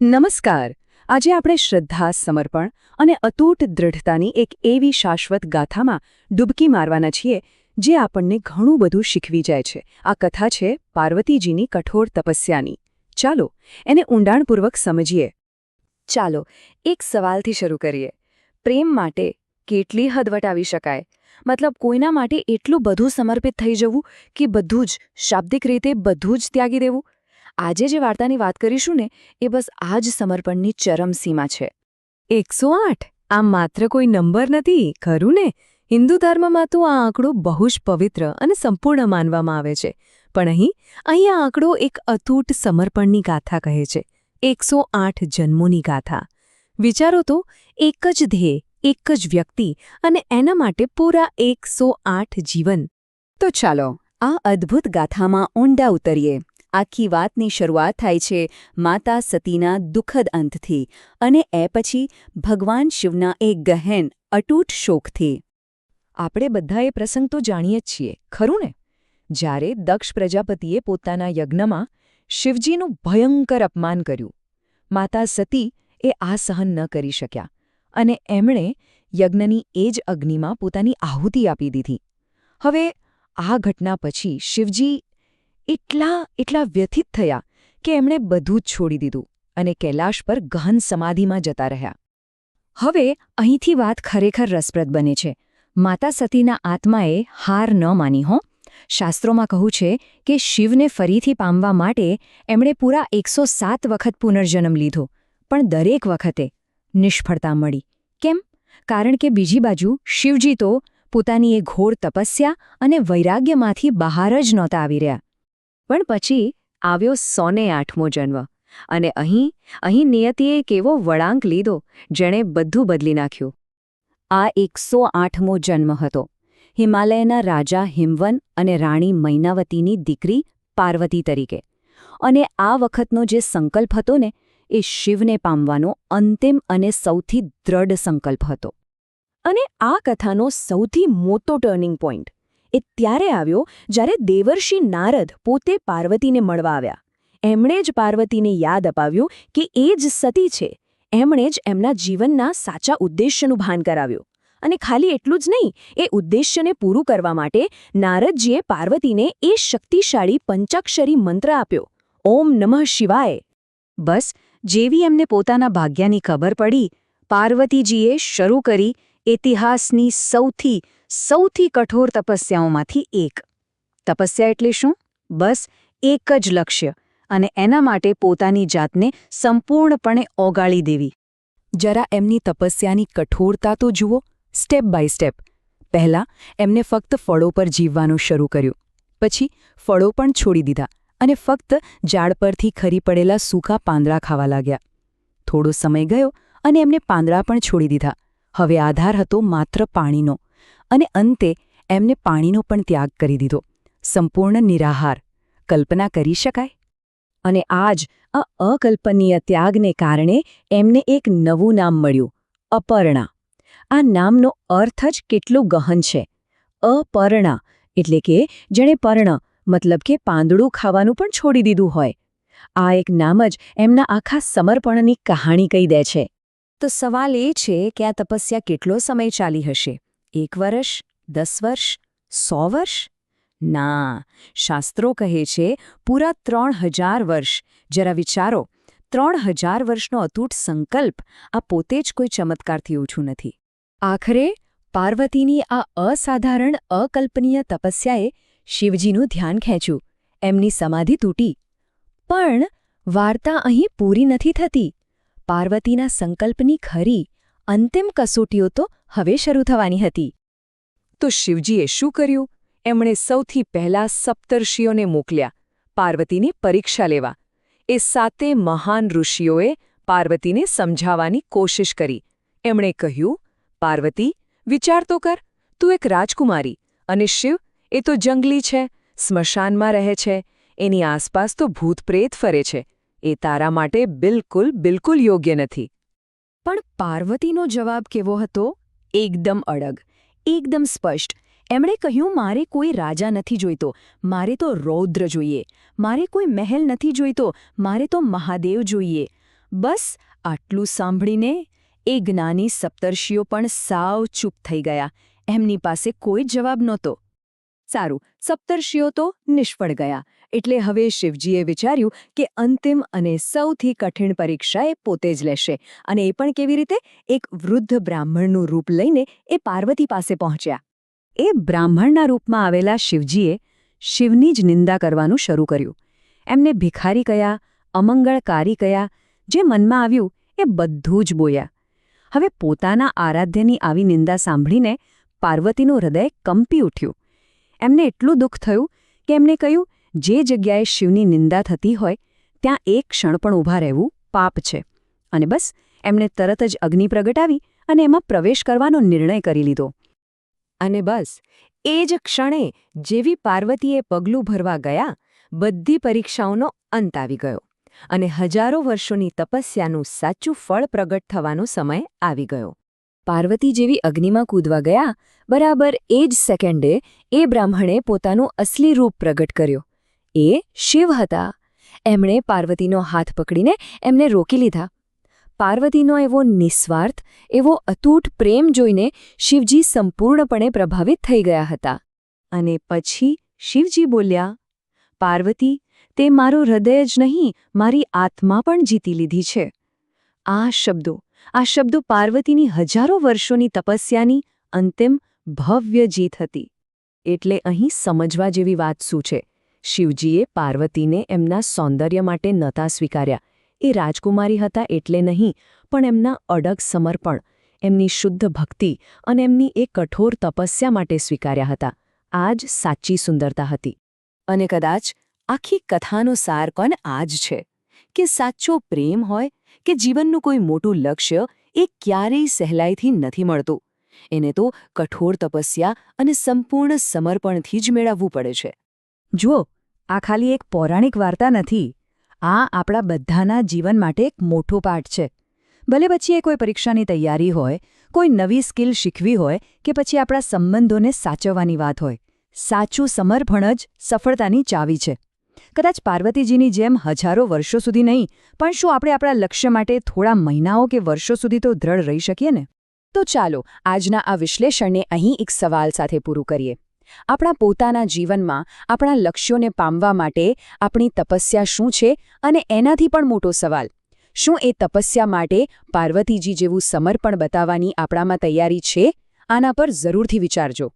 નમસ્કાર. આજે આપણે શ્રદ્ધા, સમર્પણ અને અતૂટ દૃઢતાની એક એવી શાશ્વત ગાથામાં ડૂબકી મારવાના છીએ જે આપણને ઘણું બધું શીખવી જાય છે. આ કથા છે પાર્વતીજીની કઠોર તપસ્યાની. ચાલો એને ઊંડાણપૂર્વક સમજીએ. ચાલો એક સવાલથી શરૂ કરીએ. પ્રેમ માટે કેટલી હદ વટાવી શકાય? મતલબ કોઈના માટે એટલું બધું સમર્પિત થઈ જવું કે બધું જ, શાબ્દિક રીતે બધું જ ત્યાગી દેવું? આજે જે વાર્તાની વાત કરીશું ને એ બસ આ જ સમર્પણની ચરમસીમા છે. 108 આ માત્ર કોઈ નંબર નથી, ખરું ને? હિન્દુ ધર્મમાં તો આ આંકડો બહુ જ પવિત્ર અને સંપૂર્ણ માનવામાં આવે છે. પણ અહીં આ આંકડો એક અતૂટ સમર્પણની ગાથા કહે છે. 108 જન્મોની ગાથા. વિચારો તો, એક જ ધ્યેય, એક જ વ્યક્તિ અને એના માટે પૂરા 108 જીવન. તો ચાલો આ અદ્ભુત ગાથામાં ઊંડા ઉતરીએ. આખી વાતની શરૂઆત થાય છે માતા સતીના દુઃખદ અંતથી અને એ પછી ભગવાન શિવના એક ગહેન, અતૂટ શોકથી. આપણે બધા એ પ્રસંગ તો જાણીએ જ છીએ, ખરું ને? જ્યારે દક્ષ પ્રજાપતિએ પોતાના યજ્ઞમાં શિવજીનું ભયંકર અપમાન કર્યું. માતા સતી એ આ સહન ન કરી શક્યા અને એમણે યજ્ઞની એ જ અગ્નિમાં પોતાની આહુતિ આપી દીધી. હવે આ ઘટના પછી શિવજી એટલા વ્યથિત થયા કે એમણે બધું જ છોડી દીધું અને કૈલાશ પર ગહન સમાધિમાં જતા રહ્યા. હવે અહીંથી વાત ખરેખર રસપ્રદ બને છે. માતા સતીના આત્માએ હાર ન માની હો. શાસ્ત્રોમાં કહું છે કે શિવને ફરીથી પામવા માટે એમણે પૂરા 107 વખત પુનર્જન્મ લીધો, પણ દરેક વખતે નિષ્ફળતા મળી. કેમ? કારણ કે બીજી બાજુ શિવજી તો પોતાની એ ઘોર તપસ્યા અને વૈરાગ્યમાંથી બહાર જ નહોતા આવી રહ્યા. પણ પછી આવ્યો 108મો જન્મ અને અહીં નિયતિએ કેવો વળાંક લીધો જેણે બધું બદલી નાખ્યું. આ 108મો જન્મ હતો હિમાલયના રાજા હિમવન અને રાણી મૈનાવતીની દીકરી પાર્વતી તરીકે. અને આ વખતનો જે સંકલ્પ હતો ને એ શિવને પામવાનો અંતિમ અને સૌથી દ્રઢ સંકલ્પ હતો. અને આ કથાનો સૌથી મોટો ટર્નિંગ પોઈન્ટ એ ત્યારે આવ્યો જ્યારે દેવર્ષિ નારદ પોતે પાર્વતીને મળવા આવ્યા. એમણે જ પાર્વતીને યાદ અપાવ્યું કે એ જ સતી છે. એમણે જ એમના જીવનના સાચા ઉદ્દેશ્યનું ભાન કરાવ્યું. અને ખાલી એટલું જ નહીં, એ ઉદ્દેશ્યને પૂરું કરવા માટે નારદજીએ પાર્વતીને એ શક્તિશાળી પંચાક્ષરી મંત્ર આપ્યો, ઓમ નમઃ શિવાય. બસ જેવી એમને પોતાના ભાગ્યની ખબર પડી, પાર્વતીજીએ શરૂ કરી ઇતિહાસની સૌથી કઠોર તપસ્યાઓમાંથી એક. તપસ્યા એટલે શું? બસ એક જ લક્ષ્ય, અને એના માટે પોતાની જાતને સંપૂર્ણપણે ઓગાળી દેવી. જરા એમની તપસ્યાની કઠોરતા તો જુઓ, સ્ટેપ બાય સ્ટેપ. પહેલાં એમને ફક્ત ફળો પર જીવવાનું શરૂ કર્યું. પછી ફળો પણ છોડી દીધા અને ફક્ત ઝાડ પરથી ખરી પડેલા સૂકા પાંદડા ખાવા લાગ્યા. થોડો સમય ગયો અને એમને પાંદડા પણ છોડી દીધા. હવે આધાર હતો માત્ર પાણીનો. અને અંતે એમને પાણીનો પણ ત્યાગ કરી દીધો. સંપૂર્ણ નિરાહાર. કલ્પના કરી શકાય? અને આજ આ અકલ્પનીય ત્યાગને કારણે એમને એક નવું નામ મળ્યું, અપર્ણા. આ નામનો અર્થ જ કેટલો ગહન છે. અપર્ણા એટલે કે જેણે પર્ણ મતલબ કે પાંદડું ખાવાનું પણ છોડી દીધું હોય. આ એક નામ જ એમના આખા સમર્પણની કહાણી કહી દે છે. તો સવાલ એ છે કે આ તપસ્યા કેટલો સમય ચાલી હશે? 1 વર્ષ? 10 વર્ષ? 100 વર્ષ? ના, શાસ્ત્રો કહે છે પૂરા 3000 વર્ષ. જરા વિચારો, 3000 વર્ષનો અતૂટ સંકલ્પ આ પોતે જ કોઈ ચમત્કારથી ઓછું નથી. આખરે પાર્વતીની આ અસાધારણ અકલ્પનીય તપસ્યાએ શિવજીનું ધ્યાન ખેંચ્યું. એમની સમાધિ તૂટી. પણ વાર્તા અહીં પૂરી નથી થતી. પાર્વતીના સંકલ્પની ખરી, અંતિમ કસોટીઓ તો હવે શરૂ થવાની હતી. તો શિવજીએ શું કર્યું? એમણે સૌથી પહેલાં સપ્તર્ષિઓને મોકલ્યા પાર્વતીની પરીક્ષા લેવા. એ 7 મહાન ઋષિઓએ પાર્વતીને સમજાવવાની કોશિશ કરી. એમણે કહ્યું, પાર્વતી, વિચાર તો કર, તું એક રાજકુમારી અને શિવ એ તો જંગલી છે, સ્મશાનમાં રહે છે, એની આસપાસ તો ભૂતપ્રેત ફરે છે. એ તારા માટે બિલકુલ યોગ્ય નથી. પણ પાર્વતીનો જવાબ કેવો હતો? એકદમ અડગ, એકદમ સ્પષ્ટ. એમણે કહ્યું, મારે કોઈ રાજા નથી જોઈતો, મારે તો રૌદ્ર જોઈએ. મારે કોઈ મહેલ નથી જોઈતો, મારે તો મહાદેવ જોઈએ. બસ આટલું સાંભળીને એ જ્ઞાની સપ્તર્ષિઓ પણ સાવ ચૂપ થઈ ગયા. એમની પાસે કોઈ જવાબ નહોતો. સારું, સપ્તર્ષિઓ તો નિષ્ફળ ગયા. એટલે હવે શિવજીએ વિચાર્યું કે અંતિમ અને સૌથી કઠિન પરીક્ષા એ પોતે જ લેશે. અને એ પણ કેવી રીતે? એક વૃદ્ધ બ્રાહ્મણનું રૂપ લઈને એ પાર્વતી પાસે પહોંચ્યા. એ બ્રાહ્મણના રૂપમાં આવેલા શિવજીએ શિવની જ નિંદા કરવાનું શરૂ કર્યું. એમને ભિખારી કયા, અમંગળકારી કયા, જે મનમાં આવ્યું એ બધું જ બોલ્યા. હવે પોતાના આરાધ્યની આવી નિંદા સાંભળીને પાર્વતીનું હૃદય કંપી ઉઠ્યું. એમને એટલું દુઃખ થયું કે એમને કહ્યું, જે જગ્યાએ શિવની નિંદા થતી હોય ત્યાં એક ક્ષણ પણ ઊભા રહેવું પાપ છે. અને બસ એમણે તરત જ અગ્નિ પ્રગટાવી અને એમાં પ્રવેશ કરવાનો નિર્ણય કરી લીધો. અને બસ એ જ ક્ષણે જેવી પાર્વતીએ પગલું ભરવા ગયા, બધી પરીક્ષાઓનો અંત આવી ગયો અને હજારો વર્ષોની તપસ્યાનું સાચું ફળ પ્રગટ થવાનો સમય આવી ગયો. પાર્વતી જેવી અગ્નિમાં કૂદવા ગયા, બરાબર એ જ સેકન્ડે એ બ્રાહ્મણે પોતાનું અસલી રૂપ પ્રગટ કર્યો. એ શિવ હતા. એમણે પાર્વતીનો હાથ પકડીને એમને રોકી લીધા. પાર્વતીનો એવો નિસ્વાર્થ, એવો અતૂટ પ્રેમ જોઈને શિવજી સંપૂર્ણપણે પ્રભાવિત થઈ ગયા હતા. અને પછી શિવજી બોલ્યા, પાર્વતી, તે મારું હૃદય જ નહીં, મારી આત્મા પણ જીતી લીધી છે. આ શબ્દો પાર્વતીની હજારો વર્ષોની તપસ્યાની અંતિમ ભવ્ય જીત હતી. એટલે અહીં સમજવા જેવી વાત શું છે? શિવજીએ પાર્વતીને એમના સૌંદર્ય માટે નહોતા સ્વીકાર્યા. એ રાજકુમારી હતા એટલે નહીં, પણ એમના અડગ સમર્પણ, એમની શુદ્ધ ભક્તિ અને એમની એ કઠોર તપસ્યા માટે સ્વીકાર્યા હતા. આ જ સાચી સુંદરતા હતી. અને કદાચ આખી કથાનો સાર પણ આ જ છે કે સાચો પ્રેમ હોય કે જીવનનું કોઈ મોટું લક્ષ્ય, એ ક્યારેય સહેલાઈથી નથી મળતું. એને તો કઠોર તપસ્યા અને સંપૂર્ણ સમર્પણથી જ મેળવવું પડે છે. જુઓ, આ ખાલી એક પૌરાણિક વાર્તા નથી. આ આપણા બધાના જીવન માટે એક મોટો પાઠ છે. ભલે પછી એ કોઈ પરીક્ષાની તૈયારી હોય, કોઈ નવી સ્કિલ શીખવી હોય કે પછી આપણા સંબંધોને સાચવવાની વાત હોય, સાચું સમર્પણ જ સફળતાની ચાવી છે. કદાચ પાર્વતીજીની જેમ હજારો વર્ષો સુધી નહીં, પણ શું આપણે આપણા લક્ષ્ય માટે થોડા મહિનાઓ કે વર્ષો સુધી તો દ્રઢ રહી શકીએ ને? તો ચાલો આજના આ વિશ્લેષણને અહીં એક સવાલ સાથે પૂરું કરીએ. આપણા પોતાના જીવનમાં આપણા લક્ષ્યોને પામવા માટે આપણી તપસ્યા શું છે? અને એનાથી પણ મોટો સવાલ, શું એ તપસ્યા માટે પાર્વતીજી જેવું સમર્પણ બતાવવાની આપણામાં તૈયારી છે? આના પર જરૂરથી વિચારજો.